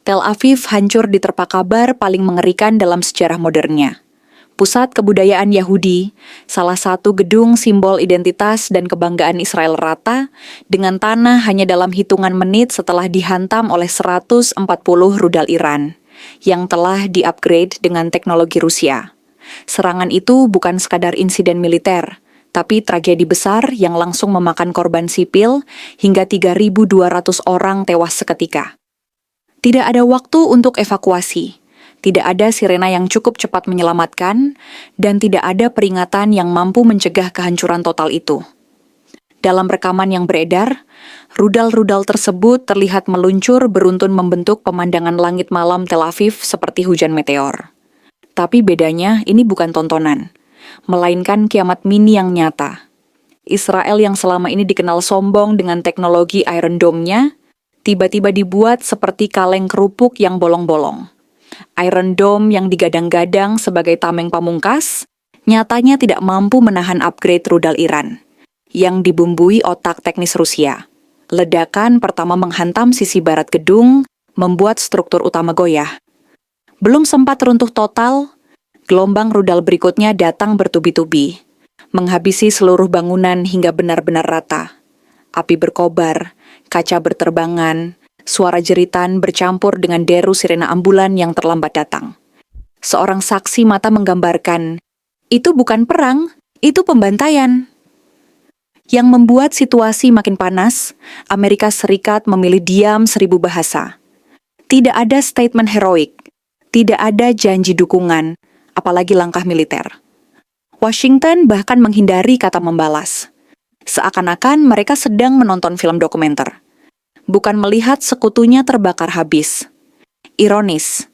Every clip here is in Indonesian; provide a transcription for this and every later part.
Tel Aviv hancur diterpa kabar paling mengerikan dalam sejarah modernnya. Pusat kebudayaan Yahudi, salah satu gedung simbol identitas dan kebanggaan Israel rata, dengan tanah hanya dalam hitungan menit setelah dihantam oleh 140 rudal Iran, yang telah di-upgrade dengan teknologi Rusia. Serangan itu bukan sekadar insiden militer, tapi tragedi besar yang langsung memakan korban sipil hingga 3.200 orang tewas seketika. Tidak ada waktu untuk evakuasi, tidak ada sirena yang cukup cepat menyelamatkan, dan tidak ada peringatan yang mampu mencegah kehancuran total itu. Dalam rekaman yang beredar, rudal-rudal tersebut terlihat meluncur beruntun membentuk pemandangan langit malam Tel Aviv seperti hujan meteor. Tapi bedanya ini bukan tontonan, melainkan kiamat mini yang nyata. Israel yang selama ini dikenal sombong dengan teknologi Iron Dome-nya, tiba-tiba dibuat seperti kaleng kerupuk yang bolong-bolong. Iron Dome yang digadang-gadang sebagai tameng pamungkas, nyatanya tidak mampu menahan upgrade rudal Iran, yang dibumbui otak teknis Rusia. Ledakan pertama menghantam sisi barat gedung, membuat struktur utama goyah. Belum sempat runtuh total, gelombang rudal berikutnya datang bertubi-tubi, menghabisi seluruh bangunan hingga benar-benar rata. Api berkobar, kaca berterbangan, suara jeritan bercampur dengan deru sirena ambulan yang terlambat datang. Seorang saksi mata menggambarkan, itu bukan perang, itu pembantaian. Yang membuat situasi makin panas, Amerika Serikat memilih diam 1000 bahasa. Tidak ada statement heroik, tidak ada janji dukungan, apalagi langkah militer. Washington bahkan menghindari kata membalas. Seakan-akan mereka sedang menonton film dokumenter, bukan melihat sekutunya terbakar habis. Ironis,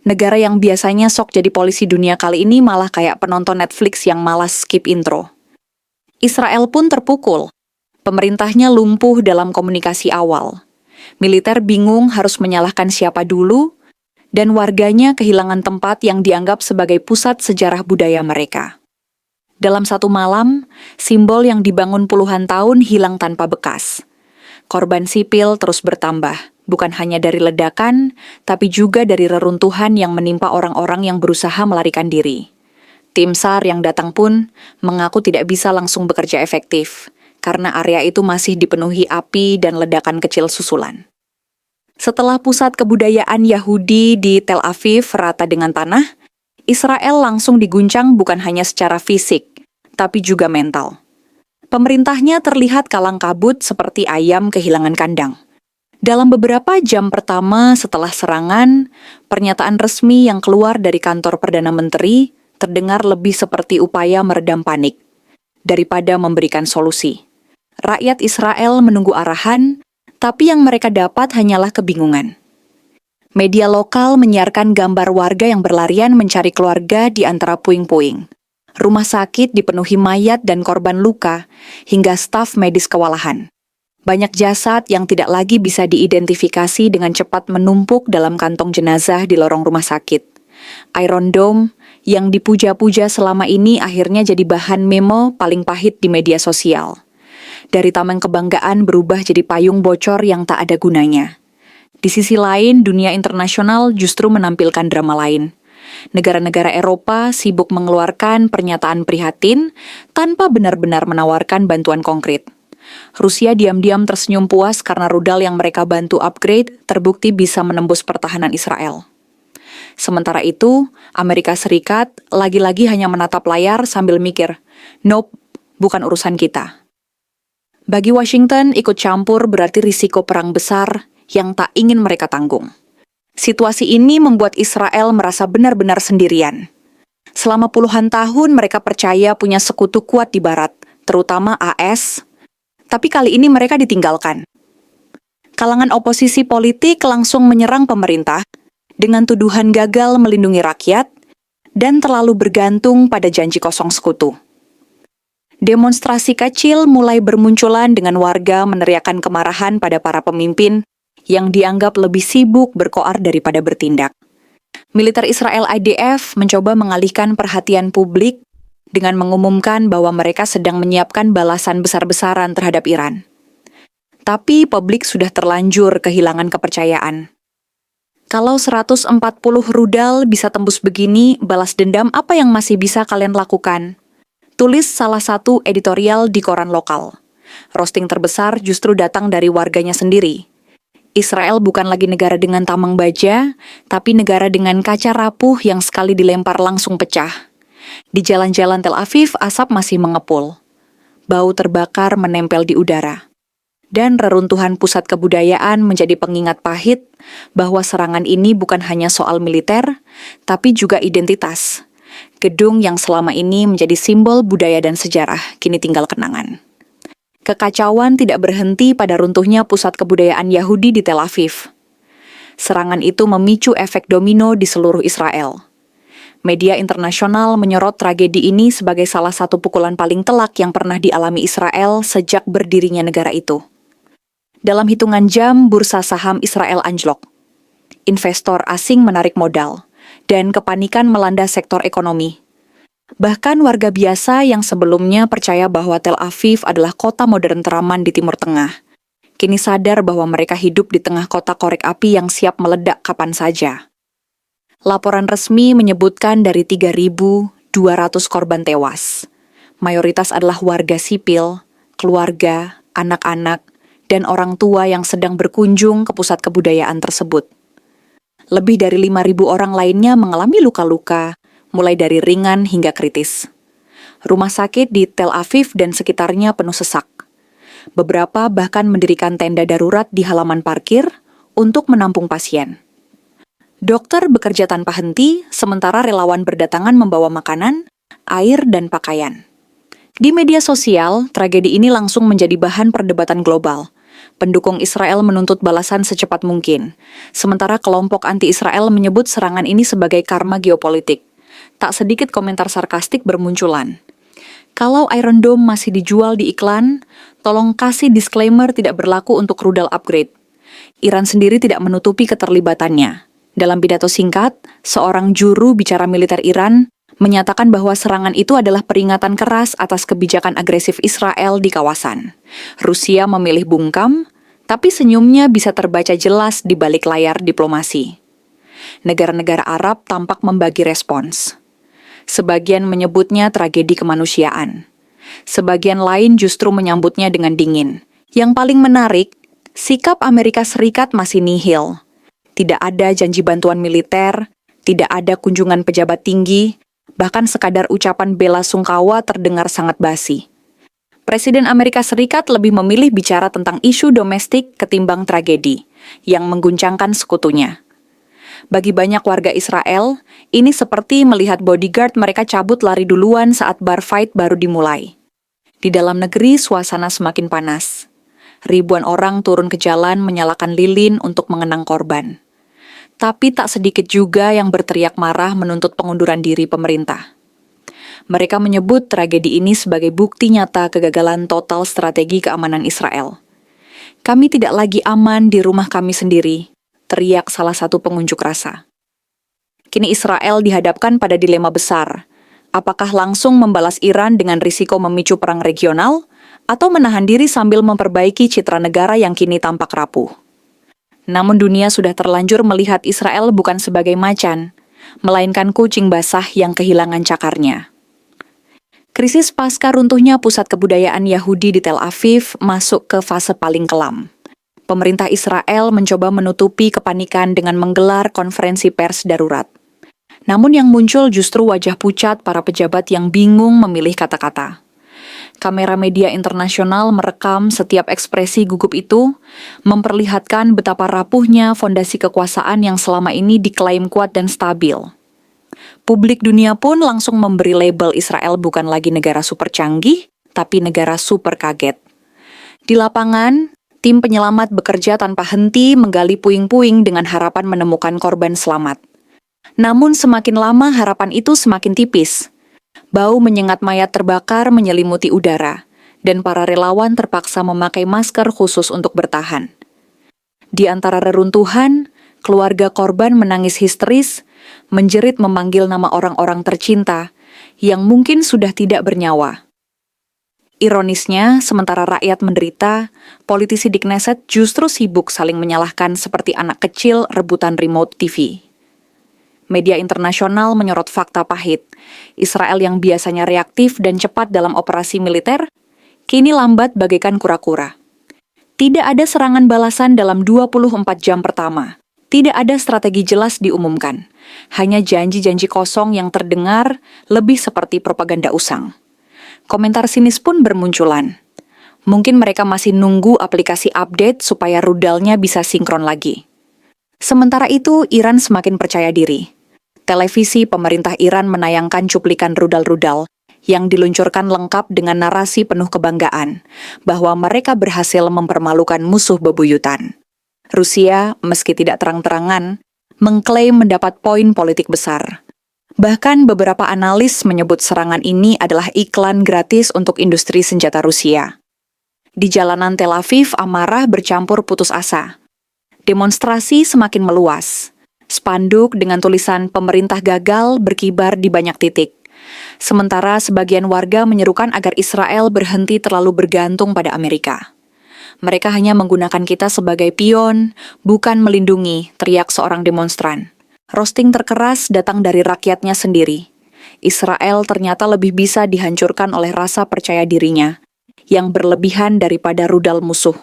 negara yang biasanya sok jadi polisi dunia kali ini malah kayak penonton Netflix yang malas skip intro. Israel pun terpukul. Pemerintahnya lumpuh dalam komunikasi awal. Militer bingung harus menyalahkan siapa dulu, dan warganya kehilangan tempat yang dianggap sebagai pusat sejarah budaya mereka. Dalam satu malam, simbol yang dibangun puluhan tahun hilang tanpa bekas. Korban sipil terus bertambah, bukan hanya dari ledakan, tapi juga dari reruntuhan yang menimpa orang-orang yang berusaha melarikan diri. Tim SAR yang datang pun mengaku tidak bisa langsung bekerja efektif, karena area itu masih dipenuhi api dan ledakan kecil susulan. Setelah pusat kebudayaan Yahudi di Tel Aviv rata dengan tanah, Israel langsung diguncang bukan hanya secara fisik, tapi juga mental. Pemerintahnya terlihat kalang kabut seperti ayam kehilangan kandang. Dalam beberapa jam pertama setelah serangan, pernyataan resmi yang keluar dari kantor Perdana Menteri terdengar lebih seperti upaya meredam panik daripada memberikan solusi. Rakyat Israel menunggu arahan, tapi yang mereka dapat hanyalah kebingungan. Media lokal menyiarkan gambar warga yang berlarian mencari keluarga di antara puing-puing. Rumah sakit dipenuhi mayat dan korban luka, hingga staf medis kewalahan. Banyak jasad yang tidak lagi bisa diidentifikasi dengan cepat menumpuk dalam kantong jenazah di lorong rumah sakit. Iron Dome yang dipuja-puja selama ini akhirnya jadi bahan memo paling pahit di media sosial. Dari tameng kebanggaan berubah jadi payung bocor yang tak ada gunanya. Di sisi lain, dunia internasional justru menampilkan drama lain. Negara-negara Eropa sibuk mengeluarkan pernyataan prihatin tanpa benar-benar menawarkan bantuan konkret. Rusia diam-diam tersenyum puas karena rudal yang mereka bantu upgrade terbukti bisa menembus pertahanan Israel. Sementara itu, Amerika Serikat lagi-lagi hanya menatap layar sambil mikir, "Nope, bukan urusan kita." Bagi Washington, ikut campur berarti risiko perang besar yang tak ingin mereka tanggung. Situasi ini membuat Israel merasa benar-benar sendirian. Selama puluhan tahun mereka percaya punya sekutu kuat di barat, terutama AS, tapi kali ini mereka ditinggalkan. Kalangan oposisi politik langsung menyerang pemerintah dengan tuduhan gagal melindungi rakyat dan terlalu bergantung pada janji kosong sekutu. Demonstrasi kecil mulai bermunculan dengan warga meneriakkan kemarahan pada para pemimpin yang dianggap lebih sibuk berkoar daripada bertindak. Militer Israel IDF mencoba mengalihkan perhatian publik dengan mengumumkan bahwa mereka sedang menyiapkan balasan besar-besaran terhadap Iran. Tapi publik sudah terlanjur kehilangan kepercayaan. Kalau 140 rudal bisa tembus begini, balas dendam apa yang masih bisa kalian lakukan? Tulis salah satu editorial di koran lokal. Roasting terbesar justru datang dari warganya sendiri. Israel bukan lagi negara dengan tameng baja, tapi negara dengan kaca rapuh yang sekali dilempar langsung pecah. Di jalan-jalan Tel Aviv, asap masih mengepul. Bau terbakar menempel di udara. Dan reruntuhan pusat kebudayaan menjadi pengingat pahit bahwa serangan ini bukan hanya soal militer, tapi juga identitas. Gedung yang selama ini menjadi simbol budaya dan sejarah, kini tinggal kenangan. Kekacauan tidak berhenti pada runtuhnya pusat kebudayaan Yahudi di Tel Aviv. Serangan itu memicu efek domino di seluruh Israel. Media internasional menyorot tragedi ini sebagai salah satu pukulan paling telak yang pernah dialami Israel sejak berdirinya negara itu. Dalam hitungan jam, bursa saham Israel anjlok. Investor asing menarik modal, dan kepanikan melanda sektor ekonomi. Bahkan warga biasa yang sebelumnya percaya bahwa Tel Aviv adalah kota modern teraman di Timur Tengah, kini sadar bahwa mereka hidup di tengah kota korek api yang siap meledak kapan saja. Laporan resmi menyebutkan dari 3.200 korban tewas. Mayoritas adalah warga sipil, keluarga, anak-anak, dan orang tua yang sedang berkunjung ke pusat kebudayaan tersebut. Lebih dari 5.000 orang lainnya mengalami luka-luka, mulai dari ringan hingga kritis. Rumah sakit di Tel Aviv dan sekitarnya penuh sesak. Beberapa bahkan mendirikan tenda darurat di halaman parkir untuk menampung pasien. Dokter bekerja tanpa henti, sementara relawan berdatangan membawa makanan, air, dan pakaian. Di media sosial, tragedi ini langsung menjadi bahan perdebatan global. Pendukung Israel menuntut balasan secepat mungkin, sementara kelompok anti-Israel menyebut serangan ini sebagai karma geopolitik. Tak sedikit komentar sarkastik bermunculan. Kalau Iron Dome masih dijual di iklan, tolong kasih disclaimer tidak berlaku untuk rudal upgrade. Iran sendiri tidak menutupi keterlibatannya. Dalam pidato singkat, seorang juru bicara militer Iran menyatakan bahwa serangan itu adalah peringatan keras atas kebijakan agresif Israel di kawasan. Rusia memilih bungkam, tapi senyumnya bisa terbaca jelas di balik layar diplomasi. Negara-negara Arab tampak membagi respons. Sebagian menyebutnya tragedi kemanusiaan. Sebagian lain justru menyambutnya dengan dingin. Yang paling menarik, sikap Amerika Serikat masih nihil. Tidak ada janji bantuan militer, tidak ada kunjungan pejabat tinggi, bahkan sekadar ucapan bela sungkawa terdengar sangat basi. Presiden Amerika Serikat lebih memilih bicara tentang isu domestik ketimbang tragedi yang mengguncangkan sekutunya. Bagi banyak warga Israel, ini seperti melihat bodyguard mereka cabut lari duluan saat bar fight baru dimulai. Di dalam negeri, suasana semakin panas. Ribuan orang turun ke jalan menyalakan lilin untuk mengenang korban. Tapi tak sedikit juga yang berteriak marah menuntut pengunduran diri pemerintah. Mereka menyebut tragedi ini sebagai bukti nyata kegagalan total strategi keamanan Israel. Kami tidak lagi aman di rumah kami sendiri, teriak salah satu pengunjuk rasa. Kini Israel dihadapkan pada dilema besar. Apakah langsung membalas Iran dengan risiko memicu perang regional, atau menahan diri sambil memperbaiki citra negara yang kini tampak rapuh? Namun dunia sudah terlanjur melihat Israel bukan sebagai macan, melainkan kucing basah yang kehilangan cakarnya. Krisis pasca runtuhnya pusat kebudayaan Yahudi di Tel Aviv masuk ke fase paling kelam. Pemerintah Israel mencoba menutupi kepanikan dengan menggelar konferensi pers darurat. Namun yang muncul justru wajah pucat para pejabat yang bingung memilih kata-kata. Kamera media internasional merekam setiap ekspresi gugup itu, memperlihatkan betapa rapuhnya fondasi kekuasaan yang selama ini diklaim kuat dan stabil. Publik dunia pun langsung memberi label Israel bukan lagi negara super canggih, tapi negara super kaget. Di lapangan, tim penyelamat bekerja tanpa henti menggali puing-puing dengan harapan menemukan korban selamat. Namun semakin lama harapan itu semakin tipis. Bau menyengat mayat terbakar menyelimuti udara, dan para relawan terpaksa memakai masker khusus untuk bertahan. Di antara reruntuhan, keluarga korban menangis histeris, menjerit memanggil nama orang-orang tercinta yang mungkin sudah tidak bernyawa. Ironisnya, sementara rakyat menderita, politisi di Knesset justru sibuk saling menyalahkan seperti anak kecil rebutan remote TV. Media internasional menyorot fakta pahit. Israel yang biasanya reaktif dan cepat dalam operasi militer, kini lambat bagaikan kura-kura. Tidak ada serangan balasan dalam 24 jam pertama. Tidak ada strategi jelas diumumkan. Hanya janji-janji kosong yang terdengar lebih seperti propaganda usang. Komentar sinis pun bermunculan. Mungkin mereka masih nunggu aplikasi update supaya rudalnya bisa sinkron lagi. Sementara itu, Iran semakin percaya diri. Televisi pemerintah Iran menayangkan cuplikan rudal-rudal yang diluncurkan lengkap dengan narasi penuh kebanggaan bahwa mereka berhasil mempermalukan musuh bebuyutan. Rusia, meski tidak terang-terangan, mengklaim mendapat poin politik besar. Bahkan beberapa analis menyebut serangan ini adalah iklan gratis untuk industri senjata Rusia. Di jalanan Tel Aviv, amarah bercampur putus asa. Demonstrasi semakin meluas. Spanduk dengan tulisan "Pemerintah gagal" berkibar di banyak titik. Sementara sebagian warga menyerukan agar Israel berhenti terlalu bergantung pada Amerika. Mereka hanya menggunakan kita sebagai pion, bukan melindungi, teriak seorang demonstran. Roasting terkeras datang dari rakyatnya sendiri. Israel ternyata lebih bisa dihancurkan oleh rasa percaya dirinya, yang berlebihan daripada rudal musuh.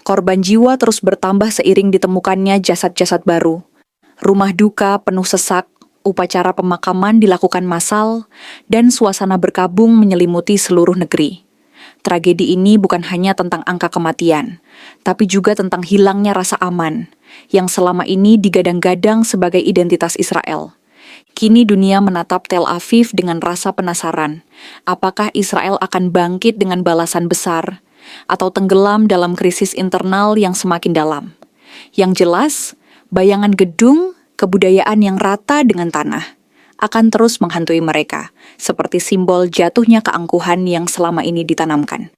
Korban jiwa terus bertambah seiring ditemukannya jasad-jasad baru. Rumah duka penuh sesak, upacara pemakaman dilakukan massal, dan suasana berkabung menyelimuti seluruh negeri. Tragedi ini bukan hanya tentang angka kematian, tapi juga tentang hilangnya rasa aman, yang selama ini digadang-gadang sebagai identitas Israel. Kini dunia menatap Tel Aviv dengan rasa penasaran, apakah Israel akan bangkit dengan balasan besar, atau tenggelam dalam krisis internal yang semakin dalam. Yang jelas, bayangan gedung, kebudayaan yang rata dengan tanah, akan terus menghantui mereka, seperti simbol jatuhnya keangkuhan yang selama ini ditanamkan.